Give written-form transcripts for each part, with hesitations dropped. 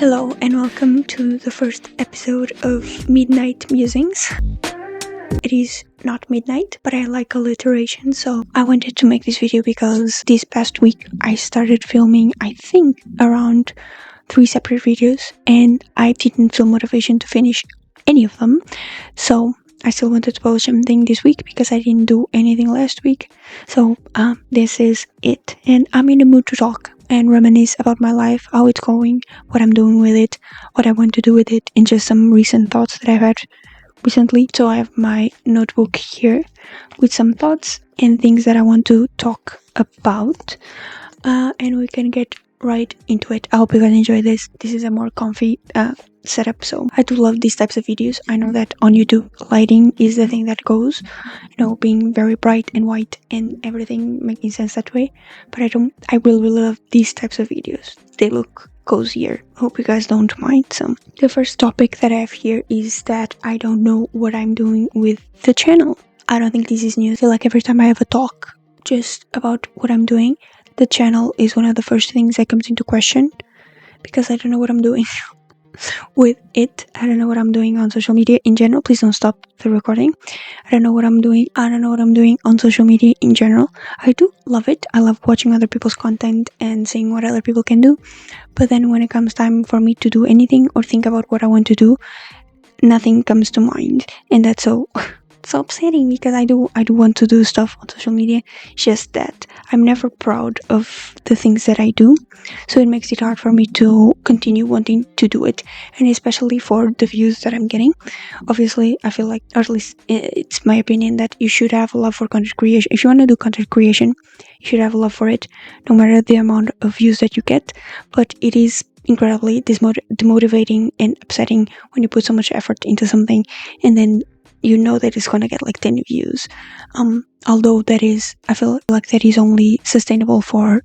Hello and welcome to the first episode of Midnight Musings. It is not midnight, but I like alliteration, so I wanted to make this video because this past week I started filming, I think, around 3 separate videos, and I didn't feel motivation to finish any of them, so I still wanted to post something this week because I didn't do anything last week. So this is it, and I'm in the mood to talk and reminisce about my life, how it's going, what I'm doing with it, what I want to do with it, and just some recent thoughts that I've had recently. So I have my notebook here with some thoughts and things that I want to talk about, and we can get right into it. I hope you guys enjoy this. This is a more comfy setup, so I do love these types of videos. I know that on YouTube lighting is the thing that goes, being very bright and white and everything making sense that way, but I really love these types of videos. They look cozier. Hope you guys don't mind. So the first topic that I have here is that I don't know what I'm doing with the channel. I don't think this is new. I feel like every time I have a talk just about what I'm doing, the channel is one of the first things that comes into question, because I don't know what I'm doing with it. I don't know what I'm doing on social media in general. Please don't stop the recording. I don't know what I'm doing on social media in general. I do love it. I love watching other people's content and seeing what other people can do, but then when it comes time for me to do anything or think about what I want to do, nothing comes to mind, and that's so upsetting, because I do want to do stuff on social media. It's just that I'm never proud of the things that I do, so it makes it hard for me to continue wanting to do it, and especially for the views that I'm getting. Obviously, I feel like, or at least it's my opinion, that you should have a love for content creation. If you want to do content creation, you should have a love for it, no matter the amount of views that you get. But it is incredibly demotivating and upsetting when you put so much effort into something and then you know that it's gonna get like 10 views. Although I feel like that is only sustainable for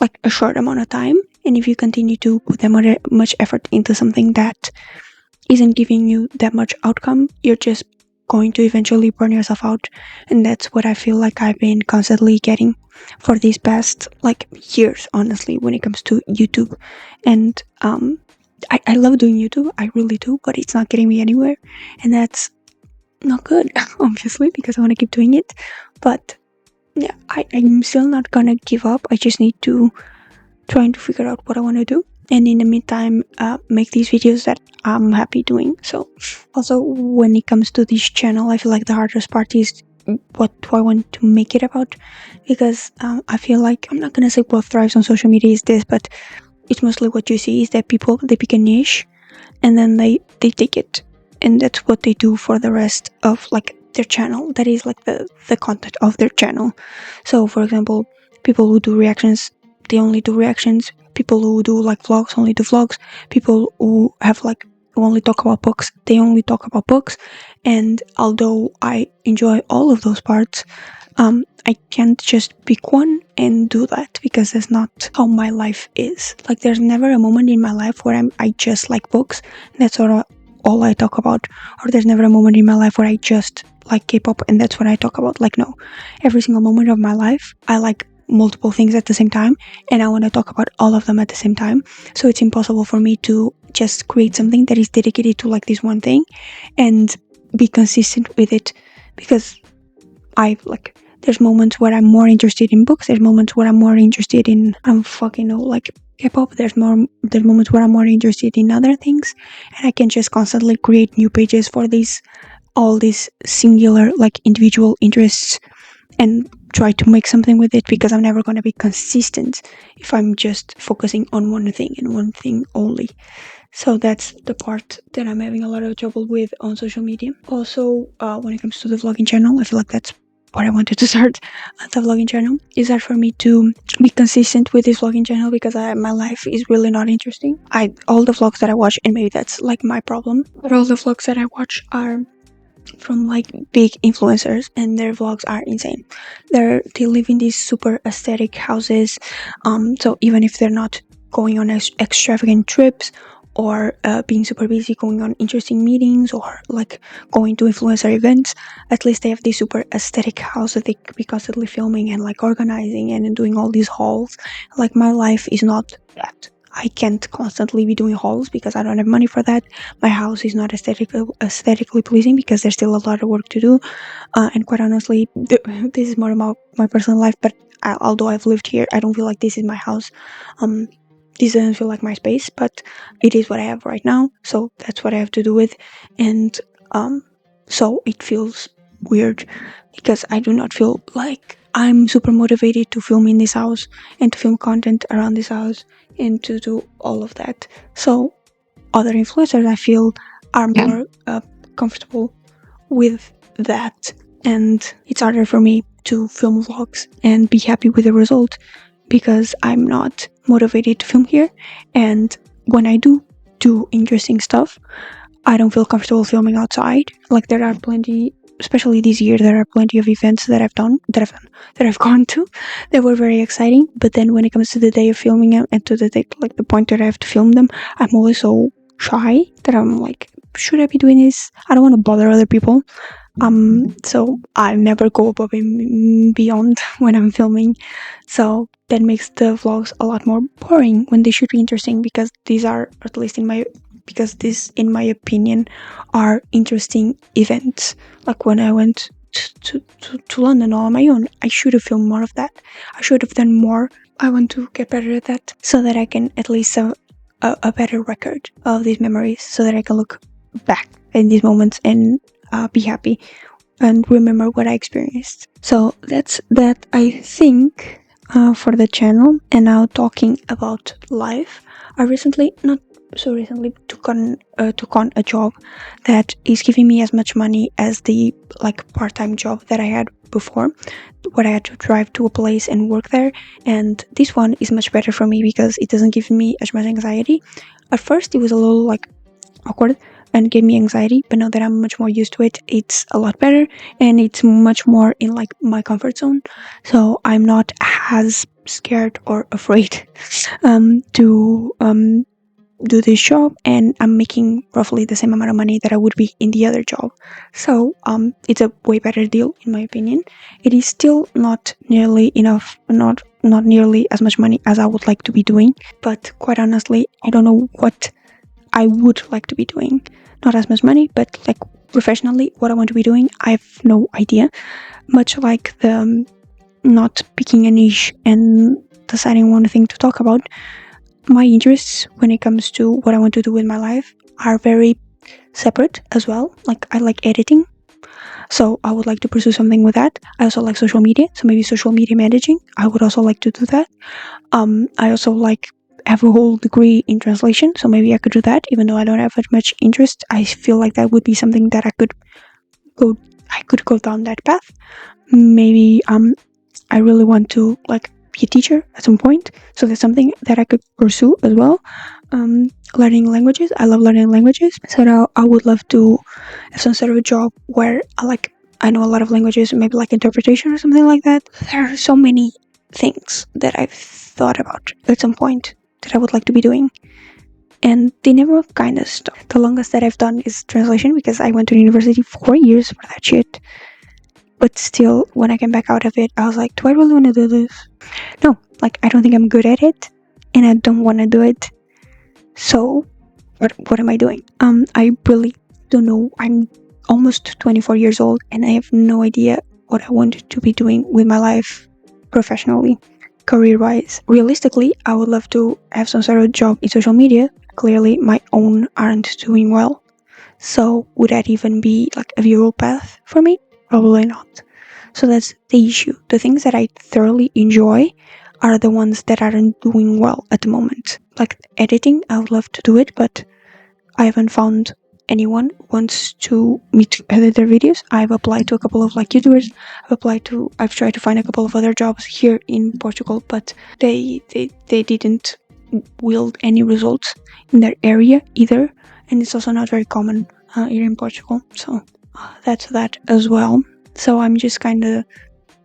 like a short amount of time, and if you continue to put that much effort into something that isn't giving you that much outcome, you're just going to eventually burn yourself out. And that's what I feel like I've been constantly getting for these past like years, honestly, when it comes to YouTube. And I love doing YouTube, I really do, but it's not getting me anywhere, and that's not good, obviously, because I want to keep doing it. But yeah, I'm still not gonna give up. I just need to try to figure out what I want to do, and in the meantime make these videos that I'm happy doing. So also, when it comes to this channel, I feel like the hardest part is what do I want to make it about, because I feel like, I'm not gonna say what thrives on social media is this, but it's mostly what you see is that people, they pick a niche and then they take it, and that's what they do for the rest of like their channel. That is like the content of their channel. So for example, people who do reactions, they only do reactions. People who do like vlogs only do vlogs. People who only talk about books, they only talk about books. And although I enjoy all of those parts, I can't just pick one and do that, because that's not how my life is. Like, there's never a moment in my life where I just like books, that's sort of all I talk about. Or there's never a moment in my life where I just like K-pop and that's what I talk about. Like, no, every single moment of my life I like multiple things at the same time, and I want to talk about all of them at the same time. So it's impossible for me to just create something that is dedicated to like this one thing and be consistent with it, because there's moments where I'm more interested in books, there's moments where I'm more interested in K-pop, there's moments where I'm more interested in other things, and I can just constantly create new pages for all these singular like individual interests and try to make something with it, because I'm never going to be consistent if I'm just focusing on one thing and one thing only. So that's the part that I'm having a lot of trouble with on social media. Also, when it comes to the vlogging channel, I feel like that's what I wanted to start the vlogging channel, is that for me to be consistent with this vlogging channel, because my life is really not interesting. All the vlogs that I watch, and maybe that's like my problem, but all the vlogs that I watch are from like big influencers, and their vlogs are insane. They live in these super aesthetic houses, so even if they're not going on extravagant trips or being super busy going on interesting meetings or like going to influencer events, at least they have this super aesthetic house that they could be constantly filming and like organizing and doing all these hauls. Like, my life is not that. I can't constantly be doing hauls because I don't have money for that. My house is not aesthetically pleasing because there's still a lot of work to do. And quite honestly, this is more about my personal life, but although I've lived here, I don't feel like this is my house. This doesn't feel like my space, but it is what I have right now, so that's what I have to do with. And so it feels weird because I do not feel like I'm super motivated to film in this house and to film content around this house and to do all of that. So other influencers, I feel, are more comfortable with that, and it's harder for me to film vlogs and be happy with the result because I'm not motivated to film here. And when I do interesting stuff, I don't feel comfortable filming outside. Like, there are plenty, especially this year, there are plenty of events that I've gone to that were very exciting, but then when it comes to the day of filming them and to the day, like the point that I have to film them, I'm always so shy that I'm like, should I be doing this? I don't want to bother other people. So I never go above and beyond when I'm filming. So that makes the vlogs a lot more boring when they should be interesting, because these are, at least in my opinion, are interesting events. Like when I went to London all on my own, I should have filmed more of that. I should have done more. I want to get better at that so that I can at least have a better record of these memories, so that I can look back in these moments and be happy and remember what I experienced. So that's that, I think, for the channel. And now, talking about life, I not so recently took on a job that is giving me as much money as the part-time job that I had before, where I had to drive to a place and work there. And this one is much better for me because it doesn't give me as much anxiety. At first it was a little awkward and gave me anxiety, but now that I'm much more used to it, it's a lot better and it's much more in my comfort zone. So I'm not as scared or afraid to do this job, and I'm making roughly the same amount of money that I would be in the other job. So it's a way better deal in my opinion. It is still not nearly enough, not nearly as much money as I would like to be doing, but quite honestly, I don't know what I would like to be doing. Not as much money, but professionally, what I want to be doing, I have no idea. Much like the not picking a niche and deciding one thing to talk about, my interests when it comes to what I want to do with my life are very separate as well. Like, I like editing, so I would like to pursue something with that. I also like social media, so maybe social media managing, I would also like to do that. I also have a whole degree in translation, so maybe I could do that, even though I don't have that much interest. I feel like that would be something that I could go down that path. Maybe I really want to be a teacher at some point, so that's something that I could pursue as well. Learning languages, I love learning languages, so now I would love to have some sort of a job where I know a lot of languages, maybe interpretation or something like that. There are so many things that I've thought about at some point that I would like to be doing, and they never kind of stop. The longest that I've done is translation, because I went to university 4 years for that shit. But still, when I came back out of it, I was like, do I really want to do this? No, I don't think I'm good at it, and I don't want to do it. So what am I doing? I really don't know. I'm almost 24 years old, and I have no idea what I want to be doing with my life professionally, career-wise. Realistically, I would love to have some sort of job in social media. Clearly, my own aren't doing well. So would that even be a viable path for me? Probably not. So that's the issue. The things that I thoroughly enjoy are the ones that aren't doing well at the moment. Like editing, I would love to do it, but I haven't found anyone who wants to me to edit their videos. I've applied to a couple of YouTubers. I've tried to find a couple of other jobs here in Portugal, but they didn't wield any results in their area either, and it's also not very common here in Portugal. So that's that as well. So I'm just kind of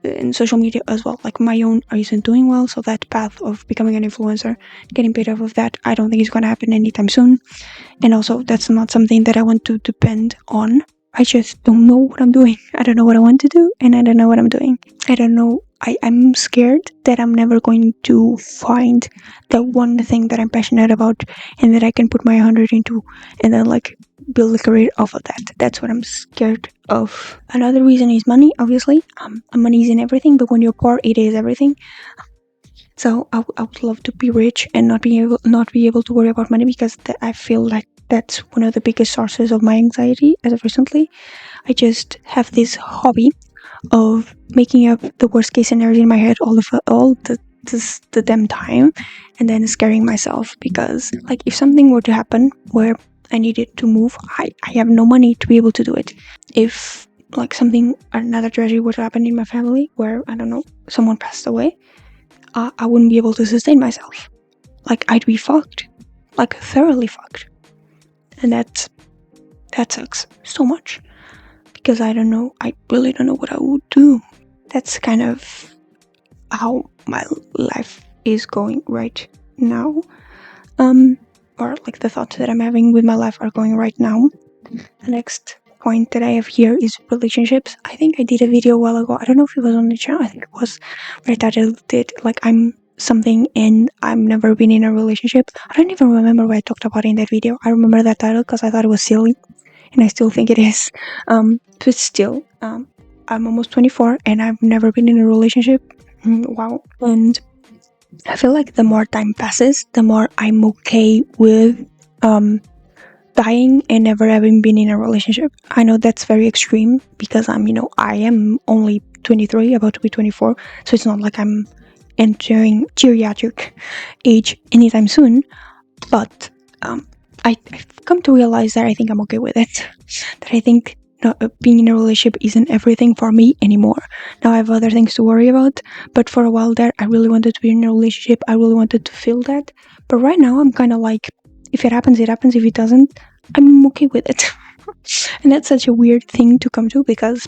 in social media as well. My own isn't doing well, so that path of becoming an influencer, getting paid off of that, I don't think it's going to happen anytime soon. And also, that's not something that I want to depend on. I just don't know what I'm doing. I don't know what I want to do, and I don't know what I'm doing. I don't know I'm scared that I'm never going to find the one thing that I'm passionate about and that I can put my 100 into and then like build a career off of that. That's what I'm scared of. Another reason is money, obviously. Money is in everything, but when you're poor, it is everything. So I would love to be rich and not be able to worry about money, because I feel like that's one of the biggest sources of my anxiety as of recently. I just have this hobby of making up the worst case scenarios in my head all the damn time, and then scaring myself, because like if something were to happen where I needed to move, I have no money to be able to do it. If like another tragedy were to happen in my family where, I don't know, someone passed away, I wouldn't be able to sustain myself. Like I'd be fucked, like thoroughly fucked, and that sucks so much, because I really don't know what I would do. That's kind of how my life is going right now. Or like the thoughts that I'm having with my life are going right now. The next point that I have here is relationships. I think I did a video a while ago. I don't know if it was on the channel. I think it was, where I titled it like I'm something and I've never been in a relationship. I don't even remember what I talked about in that video. I remember that title because I thought it was silly, and I still think it is. But still, I'm almost 24 and I've never been in a relationship. Wow. And I feel like the more time passes, the more I'm okay with dying and never having been in a relationship. I know that's very extreme because I am only 23, about to be 24, so it's not like I'm entering geriatric age anytime soon. But I've come to realize that I think I'm okay with it. That I think being in a relationship isn't everything for me anymore. Now I have other things to worry about, but for a while there, I really wanted to be in a relationship. I really wanted to feel that. But right now, I'm kind of like, if it happens, it happens. If it doesn't, I'm okay with it. And that's such a weird thing to come to, because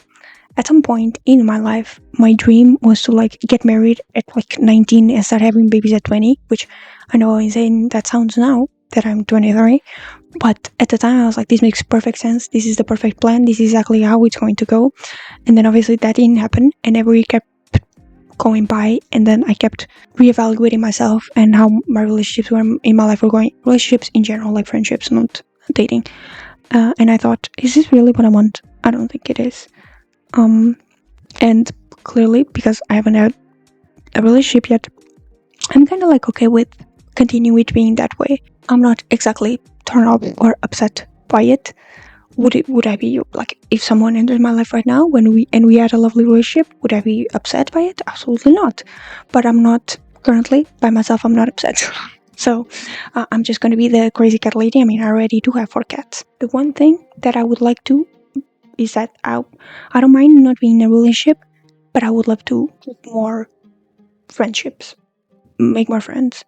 at some point in my life, my dream was to like get married at like 19 and start having babies at 20, which I know is insane that sounds now that I'm 23. But at the time I was like, this makes perfect sense. This is the perfect plan. This is exactly how it's going to go. And then obviously that didn't happen. And every year kept going by. And then I kept reevaluating myself and how my relationships were in my life were going. Relationships in general, like friendships, not dating. And I thought, is this really what I want? I don't think it is. And clearly, because I haven't had a relationship yet, I'm kind of like okay with continuing it being that way. I'm not exactly turned off or upset by it. Would I be like, if someone entered my life right now when we had a lovely relationship, would I be upset by it? Absolutely not. But I'm not currently by myself. I'm not upset. So I'm just going to be the crazy cat lady. I mean, I already do have 4 cats. The one thing that I would like to is that I don't mind not being in a relationship, but I would love to keep more friendships, make more friends,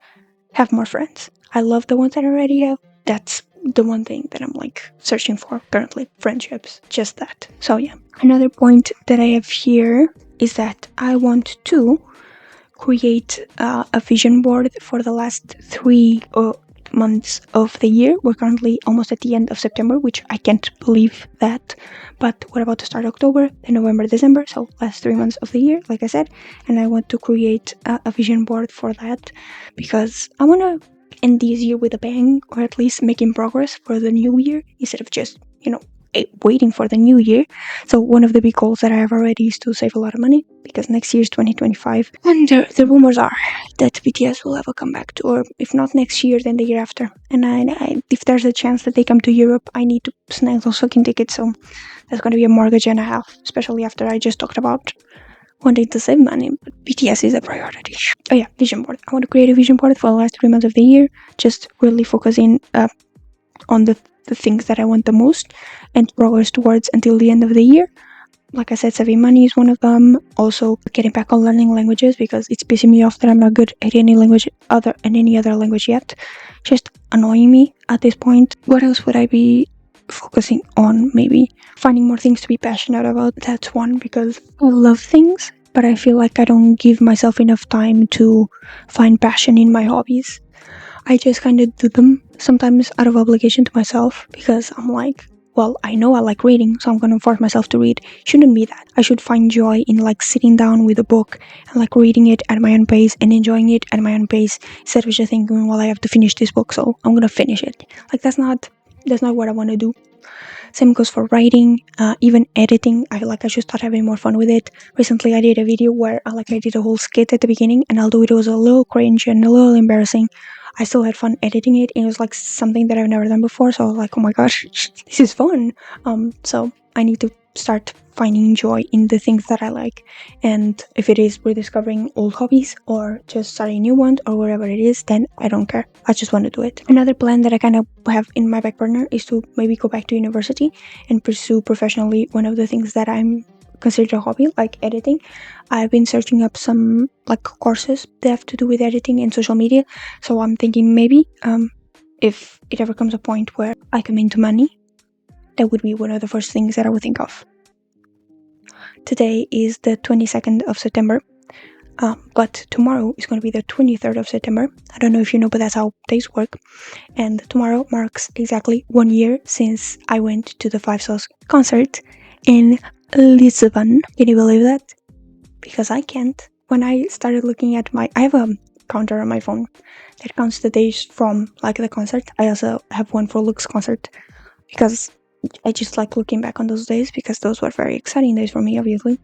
have more friends. I love the ones that I already have. That's the one thing that I'm like searching for currently, friendships, just that. So yeah, another point that I have here is that I want to create a vision board for the last 3 months of the year. We're currently almost at the end of September, which I can't believe that, but we're about to start October, then November, December, so last 3 months of the year, like I said. And I want to create a vision board for that, because I want to end this year with a bang, or at least making progress for the new year, instead of just waiting for the new year. So one of the big goals that I have already is to save a lot of money, because next year is 2025, and the rumors are that BTS will have a comeback tour, if not next year, then the year after. And I if there's a chance that they come to Europe, I need to snag those fucking tickets. So that's going to be a mortgage and a half, especially after I just talked about wanting to save money. But BTS is a priority. Oh yeah, vision board. I want to create a vision board for the last 3 months of the year, just really focusing on the things that I want the most and progress towards until the end of the year. Like I said, saving money is one of them. Also, getting back on learning languages, because it's pissing me off that I'm not good at any other language yet. Just annoying me at this point. What else would I be focusing on? Maybe finding more things to be passionate about. That's one, because I love things, but I feel like I don't give myself enough time to find passion in my hobbies. I just kind of do them sometimes out of obligation to myself, because I'm like, well, I know I like reading, so I'm gonna force myself to read. Shouldn't be that. I should find joy in like sitting down with a book and like reading it at my own pace and enjoying it at my own pace, instead of just thinking, well, I have to finish this book, so I'm gonna finish it. Like that's not what I want to do. Same goes for writing, even editing. I should start having more fun with it. Recently, I did a video where I did a whole skit at the beginning, and although it was a little cringe and a little embarrassing, I still had fun editing it. And it was like something that I've never done before, so I was like, oh my gosh, this is fun. So I need to start finding joy in the things that I like, and if it is rediscovering old hobbies or just starting new ones or whatever it is, then I don't care. I just want to do it. Another plan that I kind of have in my back burner is to maybe go back to university and pursue professionally one of the things that I'm considered a hobby, like editing. I've been searching up some like courses that have to do with editing and social media, so I'm thinking maybe if it ever comes a point where I come into money, that would be one of the first things that I would think of. Today is the 22nd of September, but tomorrow is going to be the 23rd of September. I don't know if you know, but that's how days work. And tomorrow marks exactly 1 year since I went to the 20's concert in Lisbon. Can you believe that? Because I can't. When I started looking at I have a counter on my phone that counts the days from like the concert. I also have one for Luke's concert because I just like looking back on those days, because those were very exciting days for me, obviously.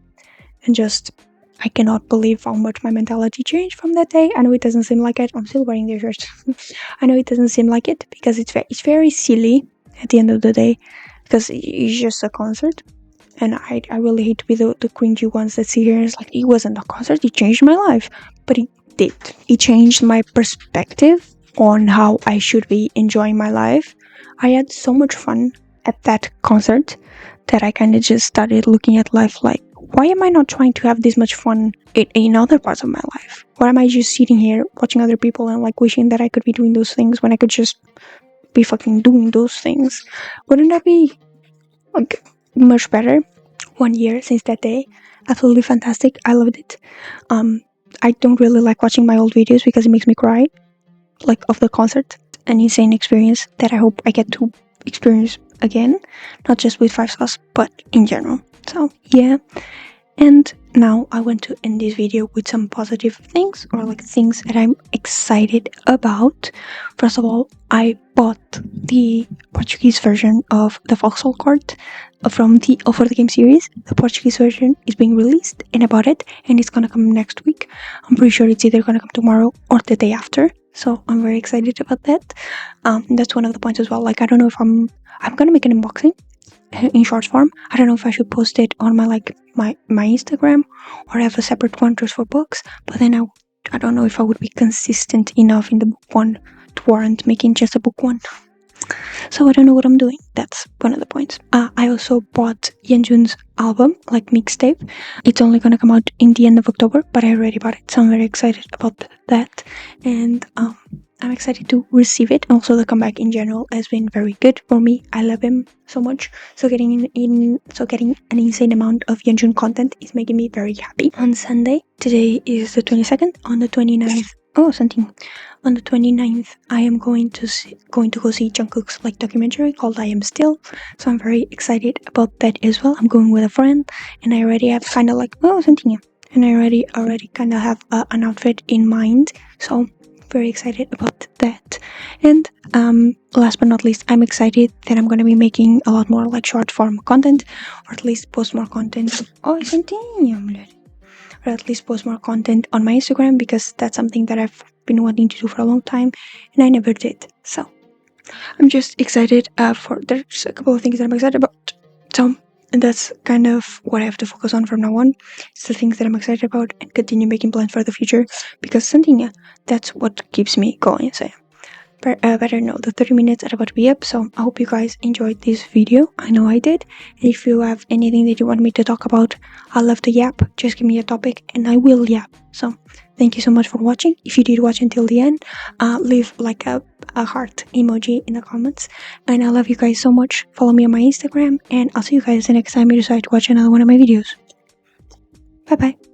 And just, I cannot believe how much my mentality changed from that day. I know it doesn't seem like it. I'm still wearing the shirt. I know it doesn't seem like it, because it's very silly at the end of the day, because it's just a concert. And I really hate to be the cringy ones that sit here and it's like, it wasn't a concert, it changed my life. But it did. It changed my perspective on how I should be enjoying my life. I had so much fun at that concert that I kind of just started looking at life like, why am I not trying to have this much fun in other parts of my life? Why am I just sitting here watching other people and like wishing that I could be doing those things when I could just be fucking doing those things? Wouldn't that be like much better? 1 year since that day. Absolutely fantastic. I loved it. I don't really like watching my old videos because it makes me cry, like, of the concert. An insane experience that I hope I get to experience again, not just with 20's, but in general. So yeah. And now I want to end this video with some positive things, or like things that I'm excited about. First of all, I bought the Portuguese version of the Foxhole card for the game series. The Portuguese version is being released, and I bought it, and it's gonna come next week. I'm pretty sure it's either gonna come tomorrow or the day after. So I'm very excited about that. That's one of the points as well. Like, I don't know if I'm gonna make an unboxing in short form. I don't know if I should post it on my Instagram or have a separate one just for books, but then I don't know if I would be consistent enough in the book one to warrant making just a book one. So I don't know what I'm doing. That's one of the points. I also bought Yeonjun's album, like mixtape. It's only gonna come out in the end of October, but I already bought it, so I'm very excited about that. And I'm excited to receive it. Also, the comeback in general has been very good for me. I love him so much. So getting an insane amount of Yeonjun content is making me very happy. On Sunday, today is the 22nd. On the 29th, on the 29th, I am going to go see Jungkook's documentary called I Am Still. So I'm very excited about that as well. I'm going with a friend, and I already have kind of and I already kind of have an outfit in mind. So very excited about that. And last but not least, I'm excited that I'm going to be making a lot more short form content, or at least post more content. Or at least post more content on my Instagram, because that's something that I've been wanting to do for a long time and I never did. So I'm just excited there's a couple of things that I'm excited about. So, and that's kind of what I have to focus on from now on. It's the things that I'm excited about, and continue making plans for the future, because that's what keeps me going. So better know the 30 minutes are about to be up. So I hope you guys enjoyed this video. I know I did. And if you have anything that you want me to talk about, I love to yap. Just give me a topic and I will yap. So thank you so much for watching. If you did watch until the end, leave a heart emoji in the comments. And I love you guys so much. Follow me on my Instagram, and I'll see you guys the next time you decide to watch another one of my videos. Bye bye.